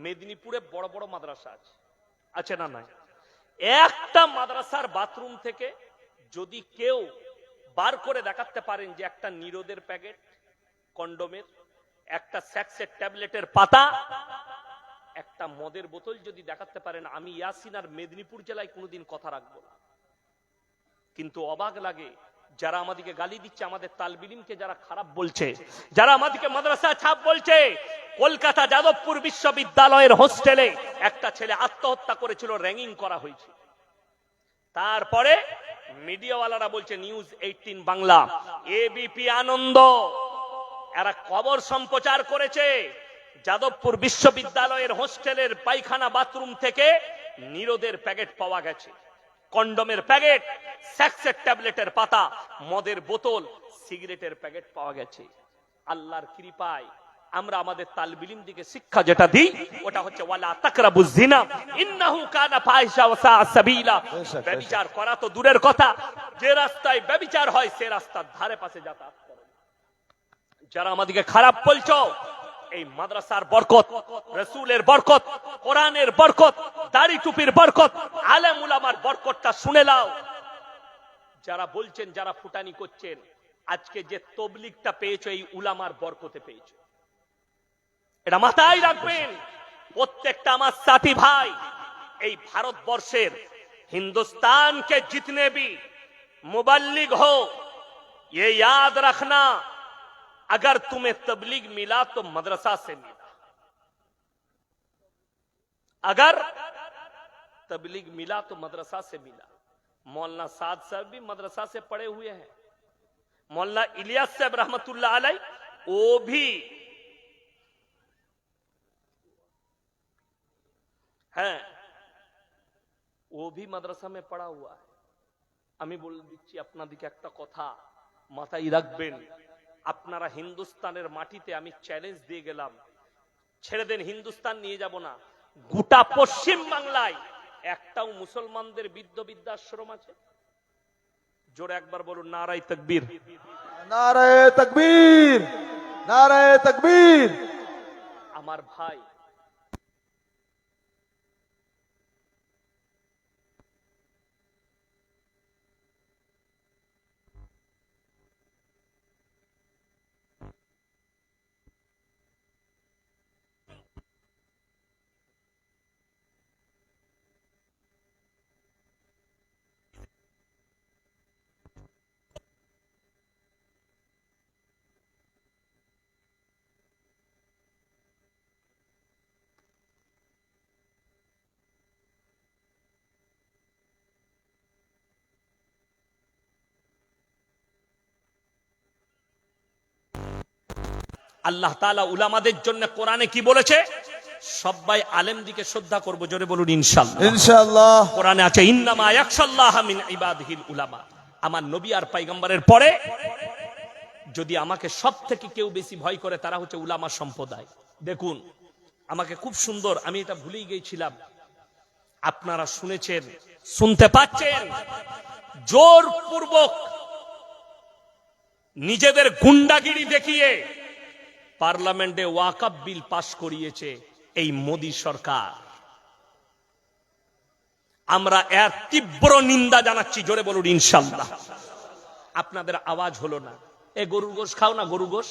মেদিনীপুরে বড় বড় মাদ্রাসা আছে, আছে না? নাই? একটা মাদ্রাসার বাথরুম থেকে যদি কেউ বার করে দেখাতে পারেন যে একটা নিরোদের প্যাকেট, কন্ডোমের, একটা সেক্সের ট্যাবলেটের পাতা, একটা মদের বোতল যদি দেখাতে পারেন, আমি ইয়াসিন আর মেদিনীপুর জেলায় কোনোদিন কথা রাখবো না। কিন্তু অবাক লাগে, যারা আমাদেরকে গালি দিচ্ছে, আমাদের তালবিলিমকে যারা খারাপ বলছে, যারা আমাদেরকে মাদ্রাসা ছাপ বলছে। কলকাতা যাদবপুর বিশ্ববিদ্যালয়ের হোস্টেলে একটা ছেলে আত্মহত্যা করেছিল, র্যাগিং করা হয়েছে। তারপরে মিডিয়াওয়ালারা বলছে, নিউজ 18 বাংলা, এবিপি আনন্দ, এরা খবর সম্প্রচার করেছে, যাদবপুর বিশ্ববিদ্যালয়ের হোস্টেলের পায়খানা বাথরুম থেকে নিরোদের প্যাকেট পাওয়া গেছে, কন্ডোমের প্যাকেট, সেক্সের ট্যাবলেটের পাতা, মদের বোতল, সিগারেটের প্যাকেট পাওয়া গেছে। আল্লাহর কৃপায় আমরা আমাদের তালবিলিম দিকে শিক্ষা যেটা দিই, ওটা হচ্ছে ওয়ালা তাকরাবুজ জিনা ইন্নাহু কানা ফাহিশা ওয়া সাআ সাবিলা। ব্যভিচার করা তো দূরের কথা, যে রাস্তায় ব্যভিচার হয় সে রাস্তার ধারে পাশে যাতায়াত করে। যারা আমাদেরকে খারাপ বলছো, এই মাদ্রাসার বরকত, রাসূলের বরকত, কোরআনের বরকত, দাড়ি টুপির বরকত, আলেম উলামার বরকতটা শুনে নাও। যারা বলছেন, যারা ফুটানি করছেন, আজকে যে তবলিগটা পেয়েছো এই উলামার বরকতে পেয়েছো। এটা মাথায় রাখবেন প্রত্যেকটা আমার সাথী ভাই। এই ভারতবর্ষের हिंदुस्तान के जितने भी मुबल्लिग हो, ये याद रखना, अगर तुम्हें तबलीग मिला तो मदरसा से मिला, अगर तबलीग मिला तो मदरसा से मिला। मौलाना साद साहब भी मदरसा से पढ़े हुए हैं, मौलाना इलियास साहब रहमतुल्लाह अलैह वो भी हैं, वो भी मदरसा में पढ़ा हुआ है। আমি বলে দিচ্ছি আপনাদেরকে একটা কথা মাথায় রাখবেন, আপনারা হিন্দুস্তানের মাটিতে আমি চ্যালেঞ্জ দিয়ে গেলাম, ছেড়ে দেন হিন্দুস্তান নিয়ে যাব না, গোটা পশ্চিম বাংলায় একটাও মুসলমানদের বৃদ্ধাশ্রম আছে? জোরে একবার বলুন নারায়ে তাকবীর। নারায়ে তাকবীর, নারায়ে তাকবীর। আমার ভাই, আল্লাহ তাআলা উলামাদের জন্য কোরআনে কি বলেছে? সবাই আলেমদিকে শ্রদ্ধা করব, জোরে বলুন ইনশাআল্লাহ। ইনশাআল্লাহ। কোরআনে আছে ইন্নামা ইয়াখশাল্লাহ মিন ইবাদিহিল উলামা। আমার নবী আর পয়গম্বরের পরে যদি আমাকে সবথেকে কেউ বেশি ভয় করে তারা হচ্ছে উলামা সম্প্রদায়। দেখুন আমাকে খুব সুন্দর, আমি এটা ভুলেই গিয়েছিলাম, আপনারা শুনেছেন, শুনতে পাচ্ছেন, জোরপূর্বক নিজেদের গুন্ডাগিরি দেখিয়ে পার্লামেন্টে ওয়াকফ বিল পাস করিয়েছে এই মোদী সরকার। আমরা এর তীব্র নিন্দা জানাচ্ছি, জোরে বলুন ইনশাআল্লাহ। আপনাদের আওয়াজ হলো না। এ গরুর গোশ খাও না, গরু গোশ,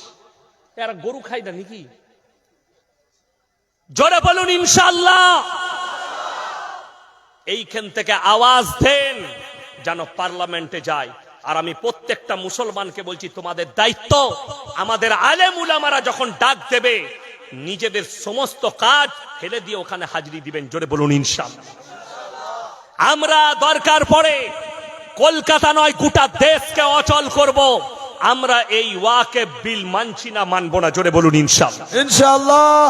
এরা গরু খায় না নাকি? জোরে বলুন ইনশাআল্লাহ। এইখান থেকে আওয়াজ দেন যেন পার্লামেন্টে যায়। আর আমি প্রত্যেকটা মুসলমানকে বলছি, তোমাদের দায়িত্ব, আমাদের আলেম উলামারা যখন ডাক দেবে নিজেদের সমস্ত কাজ ফেলে দিয়ে ওখানে হাজিরি দিবেন, জোরে বলুন ইনশাআল্লাহ। আমরা দরকার পড়ে কলকাতা নয় গোটা দেশকে অচল করব, আমরা এই ওয়াকফ বিল মানছি না, মানব না, জোরে বলুন ইনশাআল্লাহ। ইনশাআল্লাহ।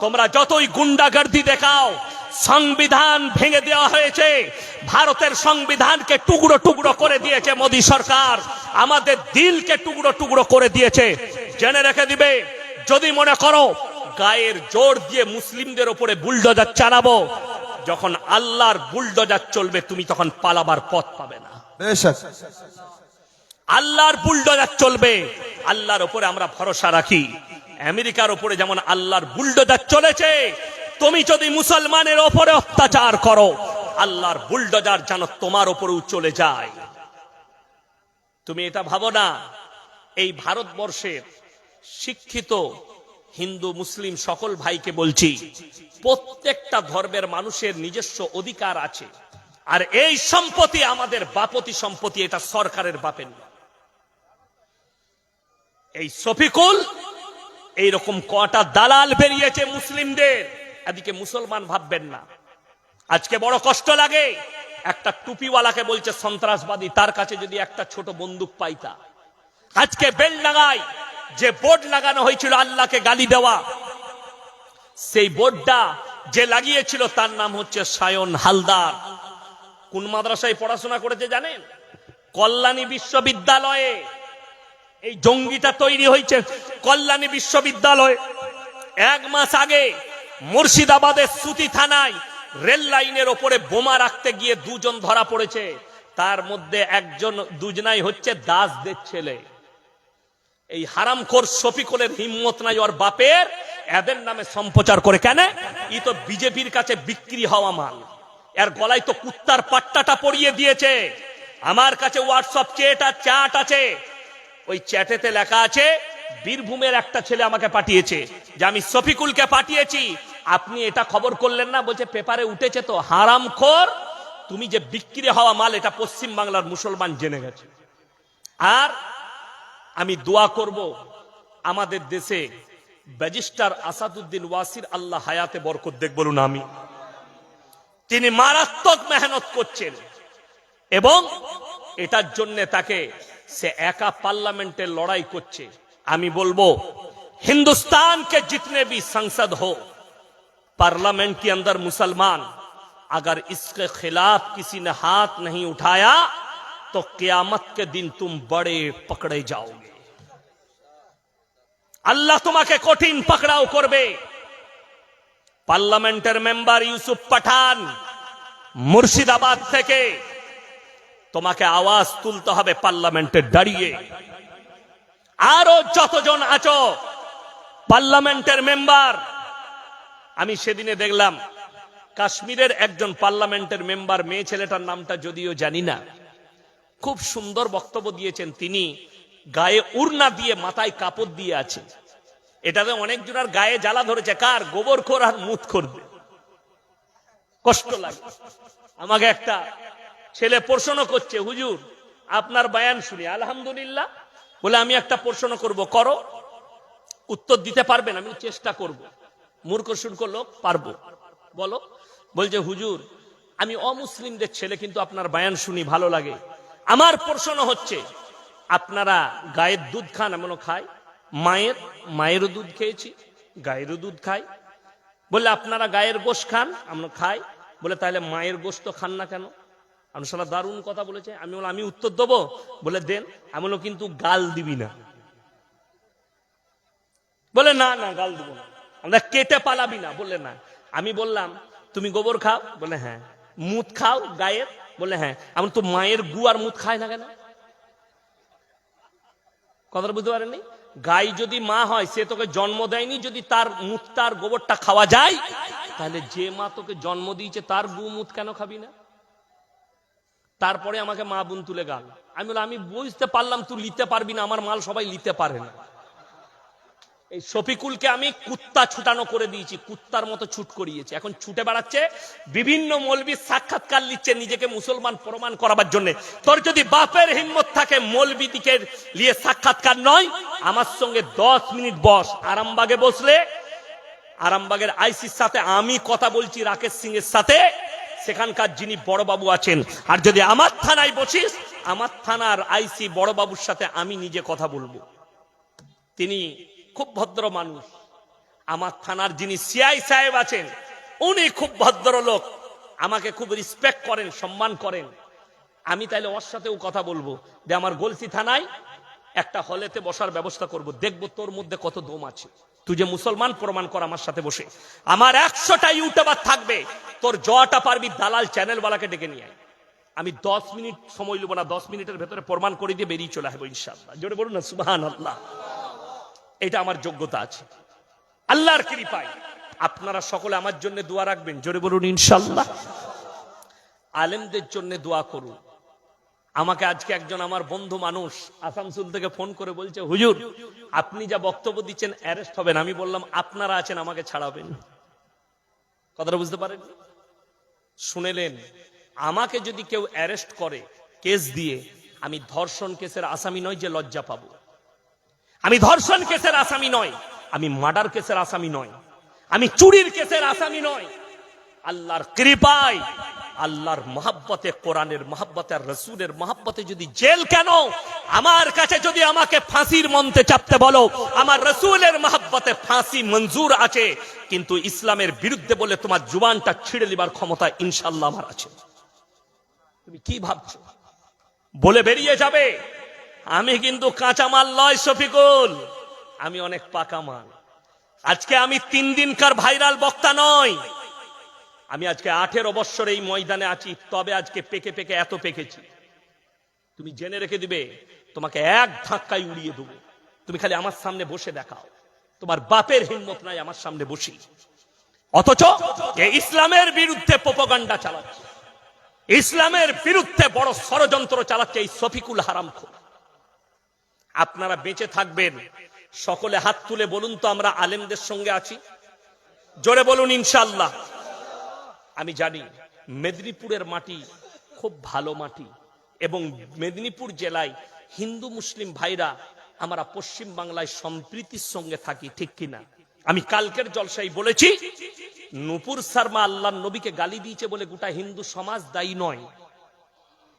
তোমরা যতই গুন্ডাগর্দি দেখাও, সংবিধান ভেঙে দেওয়া হয়েছে, ভারতের সংবিধানকে টুকরো টুকরো করে দিয়েছে মোদী সরকার, আমাদের দিলকে টুকরো টুকরো করে দিয়েছে। জেনে রেখে দিবে, যদি মনে করো গায়ের জোর দিয়ে মুসলিমদের উপরে বুলডোজার চালাবো, যখন আল্লাহর বুলডোজার চলবে তুমি তখন পালাবার পথ পাবে না। বেশক আল্লাহর বুলডোজার চলবে, আল্লাহর উপরে আমরা ভরসা রাখি। আমেরিকার উপরে যেমন আল্লাহর বুলডোজার চলেছে, তুমি যদি মুসলমানের উপরে অত্যাচার করো, আল্লাহর বুলডোজার যেন তোমার উপরেও চলে যায়। তুমি এটা ভাবো না। এই ভারতবর্ষের শিক্ষিত হিন্দু মুসলিম সকল ভাইকে বলছি, প্রত্যেকটা ধর্মের মানুষের নিজস্ব অধিকার আছে, আর এই সম্পত্তি আমাদের বাপতি সম্পত্তি, এটা সরকারের বাপের না। এই শফিকুল এইরকম কটা দালাল বেরিয়েছে মুসলিমদের, এদিকে মুসলমান ভাববেন না। আজকে বড় কষ্ট লাগে, একটা টুপিওয়ালাকে বলছে সন্ত্রাসবাদী, তার কাছে যদি একটা ছোট বন্দুক পাইতা। আজকে বেলডাঙ্গায় যে বোর্ড লাগানো হয়েছিল আল্লাহকে গালি দেওয়া, সেই বোর্ডটা যে লাগিয়েছিল তার নাম হচ্ছে সায়ন হালদার। কোন মাদ্রাসায় পড়াশোনা করেছে জানেন? কল্যাণী বিশ্ববিদ্যালয়ে। এই জঙ্গিটা তৈরি হয়েছে কল্যাণী বিশ্ববিদ্যালয়। 1 মাস আগে মুর্শিদাবাদের সুতি থানায় রেল লাইনের ওপরে বোমা রাখতে গিয়ে 2 জন ধরা পড়েছে, তার মধ্যে একজন, দুজনাই হচ্ছে দাসদের ছেলে। এই হারামখোর শফিকুলের হিম্মত নাই ওর বাপের এদের নামে সম্প্রচার করে। কেন? ই তো বিজেপির কাছে বিক্রি হওয়া মাল, এর গলায় তো কুত্তার পাট্টাটা পরিয়ে দিয়েছে। আমার কাছে হোয়াটসঅ্যাপ চ্যাট আছে, ওই চ্যাটেতে লেখা আছে বীরভূমের একটা ছেলে আমাকে পাঠিয়েছে যে আমি শফিকুলকে পাঠিয়েছি, আপনি এটা খবর করলেন না? বলছে পেপারে উঠেছে তো। হারামখোর, তুমি যে বিক্রি হওয়া মাল এটা পশ্চিম বাংলার মুসলমান জেনে গেছে। আর আমি দোয়া করব আমাদের দেশে ব্যারিস্টার আসাদুদ্দিন ওয়াসির আল্লাহ হায়াতে বরকত দেখ, বলুন আমি। তিনি মারাত্মক মেহনত করছেন এবং এটার জন্য তাকে সে একা পার্লামেন্টে লড়াই করছে। আমি বলবো हिंदुस्तान के जितने भी संसद हो, पार्लियामेंट के अंदर मुसलमान अगर इसके खिलाफ किसी ने हाथ नहीं उठाया तो क़यामत के दिन तुम बड़े पकड़े जाओगे। अल्लाह तुम्हें कठिन पकड़ाओ करबे। पार्लियामेंटेर मेंबर यूसुफ पठान मुर्शिदाबाद থেকে তোমাকে আওয়াজ তুলতে হবে পার্লামেন্টে দাঁড়িয়ে। আরো যতজন আছো পার্লামেন্টের মেম্বার, আমি সেদিনে দেখলাম কাশ্মীরের একজন পার্লামেন্টের মেম্বার, মেয়ে ছেলেটার নামটা যদিও জানি না, খুব সুন্দর বক্তব্য দিয়েছেন। তিনি গায়ে উড়না দিয়ে মাথায় কাপড় দিয়ে আছে। এটাতে অনেক জনের গায়ে জ্বালা ধরেছে। কার? গোবরখোর আর মুতখোর। কষ্ট লাগে। আমাকে একটা ছেলে প্রশ্ন করছে, হুজুর আপনার বয়ান শুনি আলহামদুলিল্লাহ, বলে আমি একটা প্রশ্ন করব, করো। উত্তর দিতে পারবেন? আমি চেষ্টা করব। মূর্খ শুনকো লোক, পারবো, বলো। বলছে হুজুর আমি অমুসলিমদের ছেলে, কিন্তু আপনার বয়ান শুনি ভালো লাগে। আমার প্রশ্ন হচ্ছে আপনারা গায়ের দুধ খান? এমনও খাই। মায়েরও দুধ খেয়েছি, গায়েরও দুধ খাই। বলে আপনারা গায়ের গোশত খান? আমরা খাই। বলে তাহলে মায়ের গোশত তো খান না কেন? আমি শালা দারুণ কথা বলেছে। আমি বললাম আমি উত্তর দেবো? বলে দেন। আমি বললাম কিন্তু গাল দিবি না। বলে না না গাল দিব না। আমরা কেটে পালাবি না। বললে না। আমি বললাম তুমি গোবর খাও? বলে হ্যাঁ। মুত খাও গায়ের? বলে হ্যাঁ। আমি তো মায়ের গু আর মুত খায় না কেন? কথাটা বুঝতে পারেননি? গাই যদি মা হয়, সে তোকে জন্ম দেয়নি, যদি তার মুত তার গোবরটা খাওয়া যায়, তাহলে যে মা তোকে জন্ম দিয়েছে তার গু মুত কেন খাবি না? তারপরে আমাকে মা বোন তুলে গাল। আমি বললাম আমি বুঝতে পারলাম তুই নিতে পারবি না, আমার মাল সবাই নিতে পারে না। এই শফিকুলকে আমি কুত্তা ছুটানো করে দিয়েছি, কুত্তার মতো ছুট করিয়েছি। এখন ছুটে বেড়াচ্ছে, বিভিন্ন মৌলবীর সাক্ষাৎকার নিচ্ছে নিজেকে মুসলমান প্রমাণ করাবার জন্য। তোর যদি বাপের হিম্মত থাকে মৌলবীদিকে নিয়ে সাক্ষাৎকার নয়, আমার সঙ্গে 10 মিনিট বস। আরামবাগে বসলে, আরামবাগের আইসির সাথে আমি কথা বলছি, রাকেশ সিং এর সাথে, সেখানকার যিনি বড়বাবু আছেন। আর যদি আমার থানায় বসিস, আমার থানার আইসি বড়বাবুর সাথে আমি নিজে কথা বলবো। তিনি খুব ভদ্র মানুষ। আমার থানার যিনি সিআই সাহেব আছেন, উনি খুব ভদ্র লোক, আমাকে খুব রেসপেক্ট করেন, সম্মান করেন। আমি তাইলে ওর সাথেও কথা বলবো যে আমার গলসি থানায় একটা হলেতে বসার ব্যবস্থা করব, দেখবো তোর মধ্যে কত দম আছে। তুই যে মুসলমান প্রমাণ কর আমার সাথে বসে। আমার 100টা ইউটিউবার থাকবে, তোর জটা পারবি দালাল চ্যানেলওয়ালাকে ডেকে নিয়ে আয়। আমি 10 মিনিট সময় নেব না, 10 মিনিটের ভেতরে প্রমাণ করে দিয়ে বেরিয়ে চলে আসবো ইনশাআল্লাহ। জোরে বলুন না সুবহানাল্লাহ। এটা আমার যোগ্যতা আছে আল্লাহর কৃপায়। আপনারা সকলে আমার জন্য দোয়া রাখবেন, জোরে বলুন ইনশাআল্লাহ। আলেমদের জন্য দোয়া করুন। আমাকে আজকে একজন আমার বন্ধু মানুষ আসানসোল থেকে ফোন করে বলছে, হুজুর আপনি যা বক্তব্য দিচ্ছেন অ্যারেস্ট হবেন। আমি বললাম আপনারা আছেন, আমাকে ছাড়াবেন। কথাটা বুঝতে পারেন? শুনেলেন, আমাকে যদি কেউ অ্যারেস্ট করে কেস দিয়ে, আমি ধর্ষণ কেসের আসামি নয় যে লজ্জা পাবো। আমি ধর্ষণ কেসের আসামি নয়, আমি মার্ডার কেসের আসামি নয়, আমি চুরির কেসের আসামি নয়। আল্লাহর কৃপায়, আল্লাহর মহব্বতে, কোরআনের মহব্বতে, আর রাসূলের মহব্বতে যদি জেল কেন, আমার কাছে যদি আমাকে ফাঁসির মঞ্চে চাপতে বলো, আমার রাসূলের মহব্বতে ফাঁসি মঞ্জুর আছে। কিন্তু ইসলামের বিরুদ্ধে বলে তোমার জুবানটা ছিঁড়ে নেবার ক্ষমতা ইনশাআল্লাহ আমার আছে। তুমি কি ভাবছো? বলে বেরিয়ে যাবে। আমি কিন্তু কাঁচা মাল নয় শফিকুল, আমি অনেক পাকা মাল। আজকে আমি 3 দিনকার ভাইরাল বক্তা নয়। আমি আজকে 18 বছর এই ময়দানে আছি, তবে আজকে পেকে পেকে এত পেকেছি। তুমি জেনে রেখে দিবে, তোমাকে এক ধাক্কায় উড়িয়ে দেবো। তুমি খালি আমার সামনে বসে দেখাও। তোমার বাপের হিম্মত নাই আমার সামনে বসি। অথচ ইসলামের বিরুদ্ধে প্রোপাগান্ডা চালাচ্ছে, ইসলামের বিরুদ্ধে বড় ষড়যন্ত্র চালাচ্ছে এই শফিকুল হারামখোর। আপনারা বেঁচে থাকবেন, সকলে হাত তুলে বলুন তো আমরা আলেমদের সঙ্গে আছি? জোরে বলুন ইনশাআল্লাহ। আমি জানি মেদিনীপুরের মাটি খুব ভালো মাটি, এবং মেদিনীপুর জেলায় হিন্দু মুসলিম ভাইরা আমরা পশ্চিম বাংলায় সম্প্রীতির সঙ্গে থাকি, ঠিক কিনা? আমি কালকের জলসায় বলেছি, নূপুর শর্মা আল্লাহর নবীকে গালি দিয়েছে বলে গোটা হিন্দু সমাজ দায়ী নয়।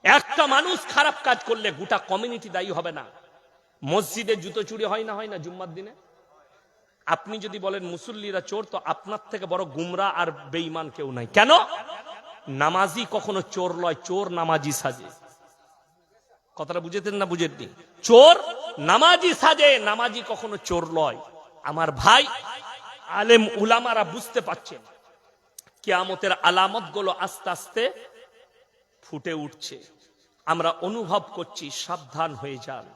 একটা মানুষ খারাপ কাজ করলে গোটা কমিউনিটি দায়ী হবে না। মসজিদে জুতো চুরি হয় না জুম্মার দিনে? আপনি যদি বলেন মুসল্লিরা চোর, তো আপনার থেকে বড় গুমরা আর বেঈমান কেউ নাই। কেন? নামাজি কখনো চোর লয়, চোর নামাজি সাজে। কথাটা বুঝেছেন না বুঝেননি? চোর নামাজি সাজে, নামাজি কখনো চোর লয়। আমার ভাই আলেম উলামারা বুঝতে পারছেন কিয়ামতের আলামত গুলো আস্তে আস্তে ফুটে উঠছে, আমরা অনুভব করছি। সাবধান হয়ে যান,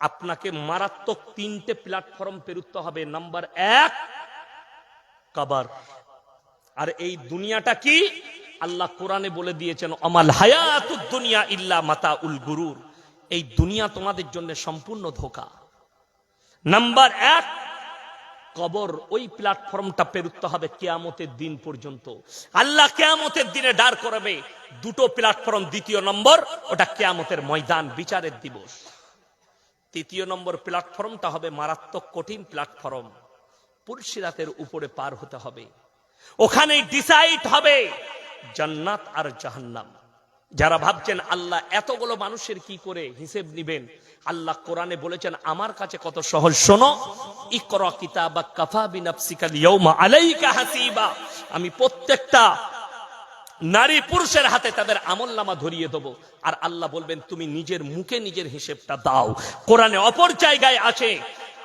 আপনাকে মারাত্মক 3টে প্ল্যাটফর্ম পেরুতে হবে। নাম্বার 1 কবর। আর এই দুনিয়াটা কি? আল্লাহ কোরআনে বলে দিয়েছেন, আমাল হায়াতুদ দুনিয়া ইল্লা মাতাউল গুরুর। এই দুনিয়া তোমাদের জন্য সম্পূর্ণ ধোঁকা। নাম্বার 1 কবর। ওই প্ল্যাটফর্মটা পেরুতে হবে কিয়ামতের দিন পর্যন্ত। আল্লাহ কিয়ামতের দিনে দাঁড় করাবে 2টো প্ল্যাটফর্ম। দ্বিতীয় নম্বর, ওটা কিয়ামতের ময়দান, বিচারের দিবস। তৃতীয় নম্বর প্ল্যাটফর্মটা হবে মারাত্মক কঠিন প্ল্যাটফর্ম। পুলসিরাতের উপরে পার হতে হবে। ওখানেই ডিসাইড হবে জান্নাত আর জাহান্নাম। যারা ভাবছেন আল্লাহ এতগুলো মানুষের কি করে হিসেব নিবেন, আল্লাহ কোরআনে বলেছেন আমার কাছে কত সহজ। শোনো, ইকরা কিতাবাক কাফা বিনাফসিকাল ইয়াউমা আলাইকা হাসিবা। আমি প্রত্যেকটা নারী পুরুষের হাতে তাদের আমলনামা ধরিয়ে দেব, আর আল্লাহ বলবেন তুমি নিজের মুখে নিজের হিসেবটা দাও। কোরআনে অপর জায়গায় আছে,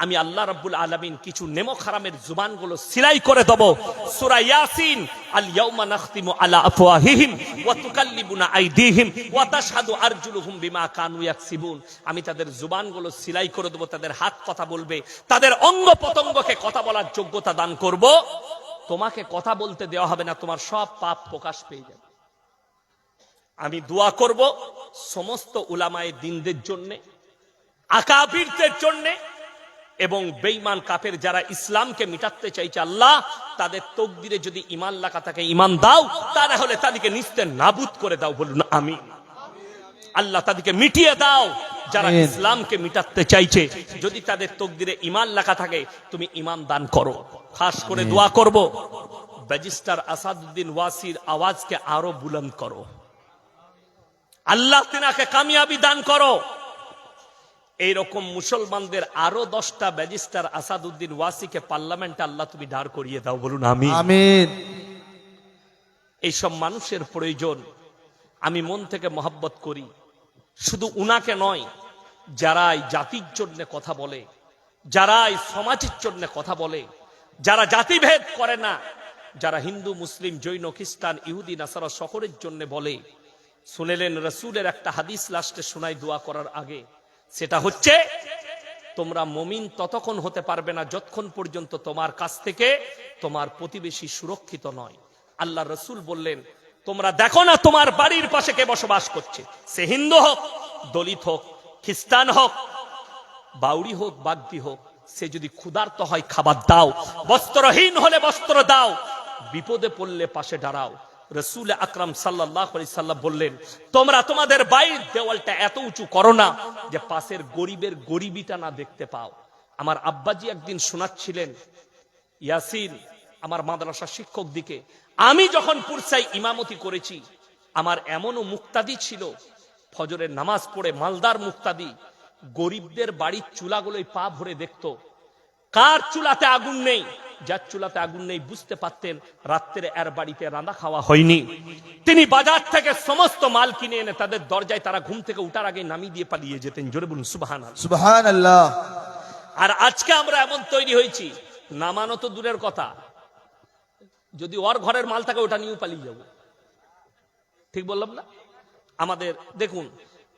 আমি আল্লাহ রাব্বুল আলামিন কিছু নেমক হারামের জুবানগুলো সিলাই করে দেব। সূরা ইয়াসিন, আল ইয়াউমা নাখতিমু আলা আফওয়াহিহিম ওয়া তুকাল্লিবুনা আইদিহিম ওয়া তাশহাদু আরজুলুহুম বিমা কানু ইয়াকসিবুন। আমি তাদের জুবানগুলো সিলাই করে দেব, তাদের হাত কথা বলবে, তাদের অঙ্গ প্রত্যঙ্গকে কথা বলার যোগ্যতা দান করব। তোমাকে কথা বলতে দেওয়া হবে না, তোমার সব পাপ প্রকাশ পেয়ে যাবে। আমি দোয়া করব সমস্ত উলামায়ে দ্বীনদের জন্য, আকাবিরদের জন্য, এবং বেঈমান কাফের যারা ইসলামকে মিটাতে চাইছে, আল্লাহ তাদের তকদিরে যদি ঈমান লেখা থাকে ঈমান দাও, তা না হলে তাদেরকে নিস্তে নাবুদ করে দাও। বলুন আমিন। আল্লাহ তাদেরকে মিটিয়ে দাও। যারা ইসলামকে মিটাতে চাইছে, যদি তাদের তকদিরে ঈমান লেখা থাকে, তুমি ঈমান দান করো। খাস করে দোয়া করব ব্যারিস্টার আসাদউদ্দিন ওয়াসির আওয়াজকে আরো বুলন্দ করো। আল্লাহ তিনাকে কামিয়াবি দান করো। এইরকম মুসলমানদের আরো 10টা ব্যারিস্টার আসাদউদ্দিন ওয়াসিকে পার্লামেন্টে আল্লাহ তুমি দাঁড় করিয়ে দাও। বলুন আমিন। আমিন। এইসব মানুষের প্রয়োজন। আমি মন থেকে মহব্বত করি, শুধু উনাকে নয়, যারা এই জাতির জন্য কথা বলে, যারা এই সমাজের জন্য কথা বলে, যারা জাতিভেদ করে না, যারা হিন্দু মুসলিম জৈন খ্রিস্টান ইহুদি নাসারা সকলের জন্য বলে। শুনেলেন রাসূলের একটা হাদিস লাস্টে শোনাই দোয়া করার আগে, সেটা হচ্ছে তোমরা মুমিন ততক্ষণ হতে পারবে না যতক্ষণ পর্যন্ত তোমার কাছ থেকে তোমার প্রতিবেশী সুরক্ষিত নয়। আল্লাহ রাসূল বললেন, তোমরা দেখো না তোমার বাড়ির পাশে কে বসবাস করছে, সে হিন্দু হোক, দলিত হোক, খ্রিস্টান হোক, বাউরি হোক, বাগদি হোক, সে যদি ক্ষুধার্ত হয় খাবার দাও, বস্ত্রহীন হলে বস্ত্র দাও, বিপদে পড়লে পাশে দাঁড়াও। রাসূল আকরাম সাল্লাল্লাহু আলাইহি সাল্লাম বললেন, তোমরা তোমাদের বাড়ির দেওয়ালটা এত উঁচু করো না যে পাশের গরিবের গরিবিটা না দেখতে পাও। আমার আব্বাজি একদিন শোনাচ্ছিলেন ইয়াসিন, আমার মাদ্রাসা শিক্ষক দিকে, আমি যখন পুরসাই ইমামতি করেছি, আমার এমনও মুক্তাদি ছিল, ফজরের নামাজ পড়ে মালদার মুক্তাদি, গরিবদের বাড়ির চুলাগুলোই পা ভরে দেখতো কার চুলাতে আগুন নেই। যার চুলাতে আগুন নেই বুঝতে পারতেন রাত্রে এর বাড়িতে রান্না খাওয়া হয়নি। তিনি বাজার থেকে সমস্ত মাল কিনে এনে তাদের দরজায় তারা ঘুম থেকে উঠার আগে নামিয়ে দিয়ে পালিয়ে যেতেন। জোরে বলুন সুবহানাল্লাহ। সুবহানাল্লাহ। আর আজকে আমরা এমন তৈরি হয়েছি, নামানো তো দূরের কথা, যদি ওর ঘরের মাল থাকে ওটা নিয়েও পালিয়ে যাবো। ঠিক বললাম না? আমাদের দেখুন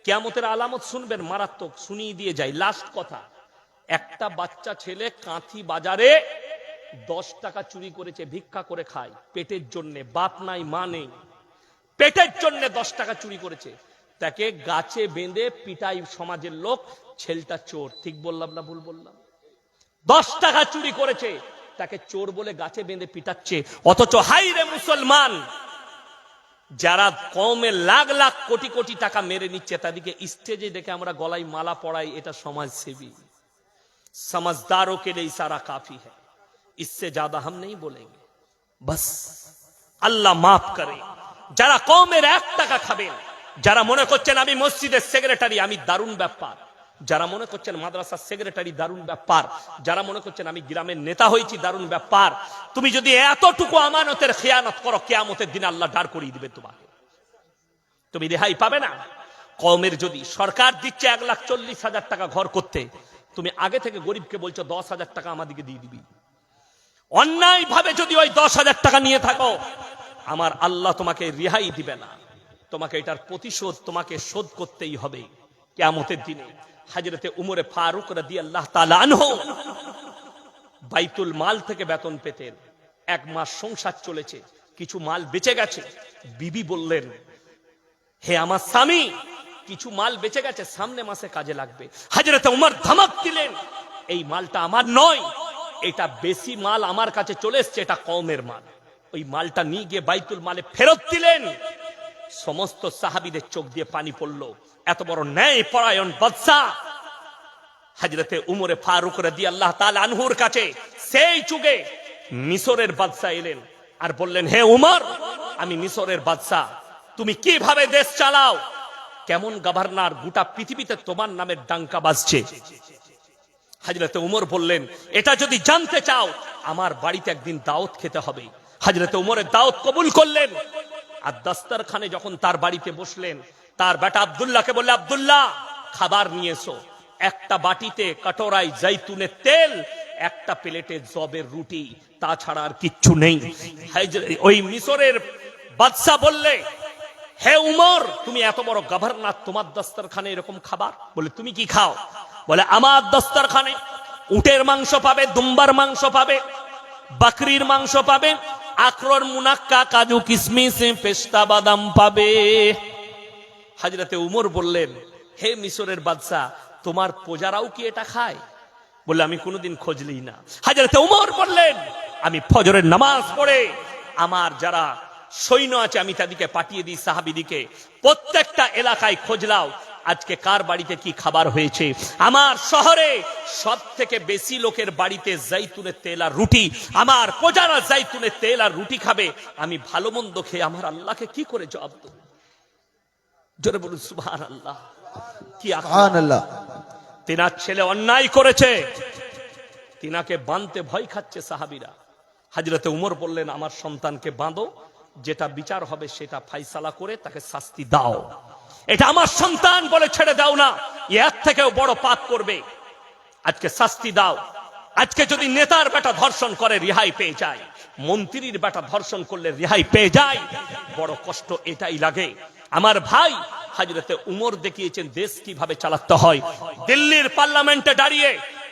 কিয়ামতের আলামত শুনবেন, মারাত্মক, শুনিয়ে দিয়ে যাই। লাস্ট কথা, একটা বাচ্চা ছেলে কাঁথি বাজারে 10 টাকা চুরি করেছে, ভিক্ষা করে খায় পেটের জন্য, বাপ নাই মা নেই, পেটের জন্য 10 টাকা চুরি করেছে, তাকে গাছে বেঁধে পিটাই সমাজের লোক, ছেলেটা চোর। ঠিক বললাম না ভুল বললাম? 10 টাকা চুরি করেছে, তাকে চোর বলে গাছে বেঁধে পিটাচ্ছে। অথচ হাই রে মুসলমান, যারা কওমে লাখ লাখ কোটি কোটি টাকা মেরে নিচ্ছে তাদেরকে স্টেজে দেখে আমরা গলায় মালা পড়াই, এটা সমাজসেবী। समझदारों के लिए इशारा काफी है, इससे ज्यादा हम नहीं बोलेंगे। बस আল্লাহ মাফ করে। যারা কওমের 1 টাকা খাবেন, যারা মনে করছেন আমি মসজিদের সেক্রেটারি, আমি দারুণ ব্যাপার, যারা মনে করছেন মাদ্রাসার সেক্রেটারি, দারুণ ব্যাপার, যারা মনে করছেন আমি গ্রামের নেতা হয়েছি, দারুণ ব্যাপার, তুমি যদি এতটুকু আমানতের খেয়ানত করো, কিয়ামতের দিন আল্লাহ দাঁড় করিয়ে দিবে তোমাকে, তুমি রেহাই পাবে না। কওমের যদি সরকার দিচ্ছে 1,40,000 টাকা ঘর করতে, তুমি আগে থেকে গরিবকে বলছো 10,000 টাকা আমাদেরকে দিয়ে দিবি, অন্যায় ভাবে যদি ওই 10,000 টাকা নিয়ে থাকো, আমার আল্লাহ তোমাকে রেহাই দিবে না, তোমাকে এটার প্রতিশোধ তোমাকে শোধ করতেই হবে কিয়ামতের দিনে। হযরতে উমরে ফারুক রাদিয়াল্লাহু তাআলা আনহু বাইতুল মাল থেকে বেতন পেতেন। 1 মাস সংসার চলেছে, কিছু মাল বেঁচে গেছে। বিবি বললেন, হে আমার স্বামী, কিছু মাল বেঁচে গেছে, সামনে মাসে কাজে লাগবে। হযরতে উমর ধমক দিলেন, এই মালটা আমার নয়, এটা বেশি মাল আমার কাছে চলে এসছে, এটা কওমের মাল। ওই মালটা নিয়ে গিয়ে বাইতুল মালে ফেরত দিলেন। সমস্ত সাহাবীদের চোখ দিয়ে পানি পড়ল। এত বড় ন্যায় পরায়ণ বাদশা হযরতে উমরে ফারুক রাদিয়াল্লাহু তাআলা আনহুর কাছে সেই যুগে মিশরের বাদশা এলেন আর বললেন, হে উমর, আমি মিশরের বাদশা, তুমি কিভাবে দেশ চালাও, কেমন গভর্নর, গোটা পৃথিবীতে তোমার নামের ডাঙ্কা বাজছে। হযরতে উমর বললেন, এটা যদি জানতে চাও আমার বাড়িতে একদিন দাওয়াত খেতে হবে। হযরতে উমরের দাওয়াত কবুল করলেন। আর দস্তরখানে যখন তার বাড়িতে বসলেন, তার বেটা আব্দুল্লাহকে বললে, আব্দুল্লাহ খাবার নিয়ে এসো। একটা বাটিতে কটোরায় জৈতুনের তেল, একটা প্লেটে জবের রুটি, তাছাড়া আর কিচ্ছু নেই। ওই মিশরের বাদশা বললে, হে উমর, তুমি এত বড় গভর্নর, তোমার দস্তরখানে এরকম খাবার? বলে, তুমি কি খাও? বলে, আমার দস্তরখানে উটের মাংস পাবে, দুম্বার মাংস পাবে, বকরির মাংস পাবে, আখরোট, মুনাক্কা, কাজু, কিশমিশ, পেস্তা বাদাম পাবে। হযরতে উমর বললেন, হে মিশরের বাদশা, তোমার প্রজারাও কি এটা খায়? বলে, আমি কোনোদিন খোঁজ লই না। হযরতে উমর বললেন, আমি ফজরের নামাজ পড়ে আমার যারা সৈন্য আছে আমি তাদেরকে পাঠিয়ে দিই, সাহাবীদিকে, প্রত্যেকটা এলাকায় খোঁজ লাও আজকে কার বাড়িতে কি খাবার হয়েছে। আমার শহরে সব থেকে বেশি লোকের বাড়িতে জৈতুনের তেল আর রুটি, আমার প্রজারা জৈতুনের তেল আর রুটি খাবে। আমি ভালো মন্দ খেয়ে আমার আল্লাহকে কি করে জবাব দেব? জোরে বলুন সুবহানাল্লাহ। কি সুবহানাল্লাহ। তিনার ছেলে অন্যায় করেছে, তিনাকে বাঁধতে ভয় খাচ্ছে সাহাবীরা। হযরতে উমর বললেন, আমার সন্তানকে বাঁধো, যেটা বিচার হবে সেটা ফাইসালা করে তাকে শাস্তি দাও। এটা আমার সন্তান বলে ছেড়ে দাও না, এর থেকেও বড় পাপ করবে। আজকে শাস্তি দাও। আজকে যদি নেতার বেটা ধর্ষণ করে রেহাই পেয়ে যায়, মন্ত্রীর বেটা ধর্ষণ করলে রেহাই পেয়ে যায়, বড় কষ্ট এটাই লাগে। আমার ভাই, হযরতে উমর দেখিয়েছেন দেশ কিভাবে চালাতে হয়। দিল্লির পার্লামেন্টে দাঁড়িয়ে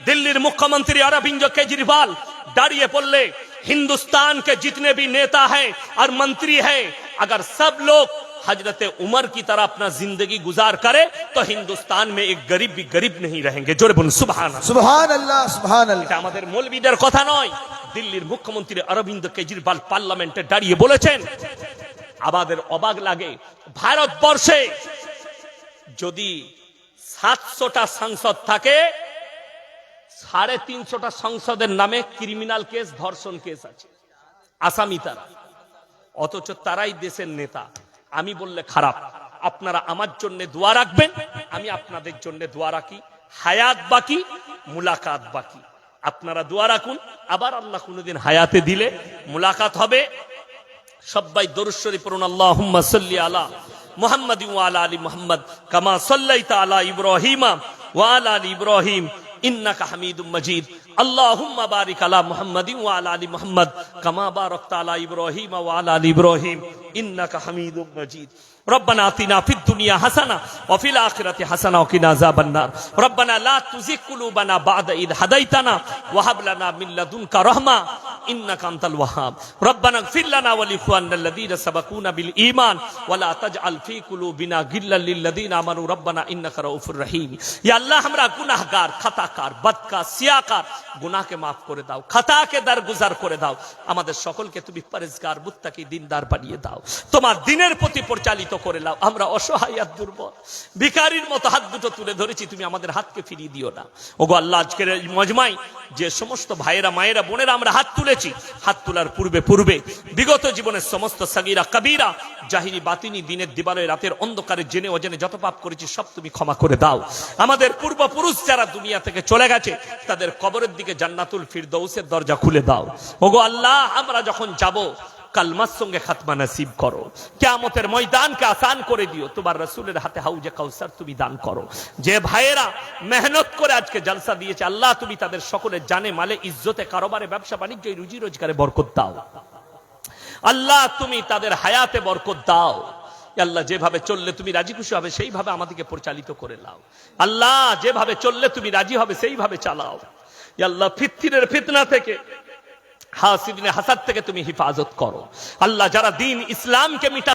দিল্লির মুখ্যমন্ত্রী অরবিন্দ কেজরিওয়াল दाड़िए बोले, हिंदुस्तान के जितने भी नेता हैं और मंत्री हैं, अगर सब लोग हजरत उमर की तरह अपना जिंदगी गुजार करे तो हिंदुस्तान में एक गरीब भी गरीब नहीं रहेंगे। जोरे बोलुन सुभान अल्लाह। सुभान अल्लाह, सुभान अल्लाह। এটা আমাদের মৌলবীদের কথা নয়, দিল্লির মুখ্যমন্ত্রী অরবিন্দ কেজরিওয়াল পার্লামেন্টে দাঁড়িয়ে বলেছেন। আমাদের অবাক লাগে, ভারতবর্ষে যদি 700টা সংসদ থাকে, 350টা সংসদের নামে ক্রিমিনাল কেস, ধর্ষণ কেস আছে, আসামি তারা, অথচ তারাই দেশের নেতা। আমি বললে খারাপ, আপনারা আমার জন্য দোয়া রাখবেন, আমি আপনাদের জন্য দোয়া রাখি। হায়াত বাকি, মুলাকাত বাকি। আপনারা দোয়া রাখুন, আবার আল্লাহ কোনদিন হায়াতে দিলে মুলাকাত হবে। সবাই দরুদ শরীফ পড়ুন। আল্লাহুম্মা সাল্লি আলা মুহাম্মাদ ওয়া আলা আলি মুহাম্মাদ কামা সাল্লাইতা আলা ইব্রাহিম ওয়া আলা আলি ইব্রাহিম ইন্নাকা হামিদুম মাজিদ। আল্লাহুম্মা বারিক আলা মুহাম্মাদ ওয়া আলা আলি মুহাম্মাদ কামা বারাকতা আলা ইব্রাহিম ওয়া আলা আলি ইব্রাহিম ইন্নাকা হামিদুম মাজিদ। ربنا آتنا في الدنيا حسنة وفي الآخرة حسنة وقنا عذاب النار. ربنا لا تزغ قلوبنا بعد إذ هديتنا وهب لنا من لدنك رحمة ইন্নাকা আনতাল ওয়াহ্হাব রব্বানা ইগফির লানা ওয়া লিইখওয়ানিল্লাযীনা সাবাকুনা বিল ঈমান ওয়া লা তাজআল ফী কুলুবিনা গিল্লাল লিল্লাযীনা আমানু রব্বানা ইন্নাকা রাউফুর রহিম। ইয়া আল্লাহ, আমরা গুনাহগার, খাতাকার, বদকার, সিয়াকার, গুনাহকে মাফ করে দাও, খাতাকে দরগুজার করে দাও। আমাদের সকলকে তুমি পরেজগার, মুত্তাকি, দিনদার বানিয়ে দাও। তোমার দিনের প্রতি পরিচালিত করে দাও। আমরা অসহায় আর দুর্বল, ভিখারির মতো হাত দুটো তুলে ধরেছি, তুমি আমাদের হাতকে ফিরিয়ে দিও না। ওগো আল্লাহ, আজকের এই মজমায় যে সমস্ত ভাইয়েরা, মায়েরা, বোনেরা আমরা হাত তুলেছি, হাত তোলার পূর্বে বিগত জীবনের সমস্ত সাগীরা কবীরা, জাহিরি বাতিনি, দিনের দিবালয়, রাতের অন্ধকারে জেনে অজেনে যত পাপ করেছি সব তুমি ক্ষমা করে দাও। আমাদের পূর্বপুরুষ যারা দুনিয়া থেকে চলে গেছে, তাদের কবরের দিকে জান্নাতুল ফিরদৌসের দরজা খুলে দাও। ওগো আল্লাহ, আমরা যখন যাব কালমার সঙ্গে খাতমা নসিব করো। কিয়ামতের ময়দানকে আসান করে দিও। তোমার রাসূলের হাতে হাউজে কাউসার তুমি দান করো। যে ভাইয়েরা মেহনত করে আজকে জলসা দিয়েছে, আল্লাহ তুমি তাদের সকলের জানে মালে, ইজ্জতে, কারবারে, ব্যবসা বাণিজ্যে, রুজি রোজগারে বরকত দাও। আল্লাহ তুমি তাদের হায়াতে বরকত দাও। আল্লাহ, যেভাবে চললে তুমি রাজি খুশি হবে সেইভাবে আমাদেরকে পরিচালিত করে নাও। আল্লাহ, যেভাবে চললে তুমি রাজি হবে সেইভাবে চালাও। আল্লাহ, ফিতনার ফিতনা থেকে, হাসিদিনে হাসাদ থেকে তুমি হিফাজত করো। আল্লাহ, যারা দিন ইসলামকে মিটা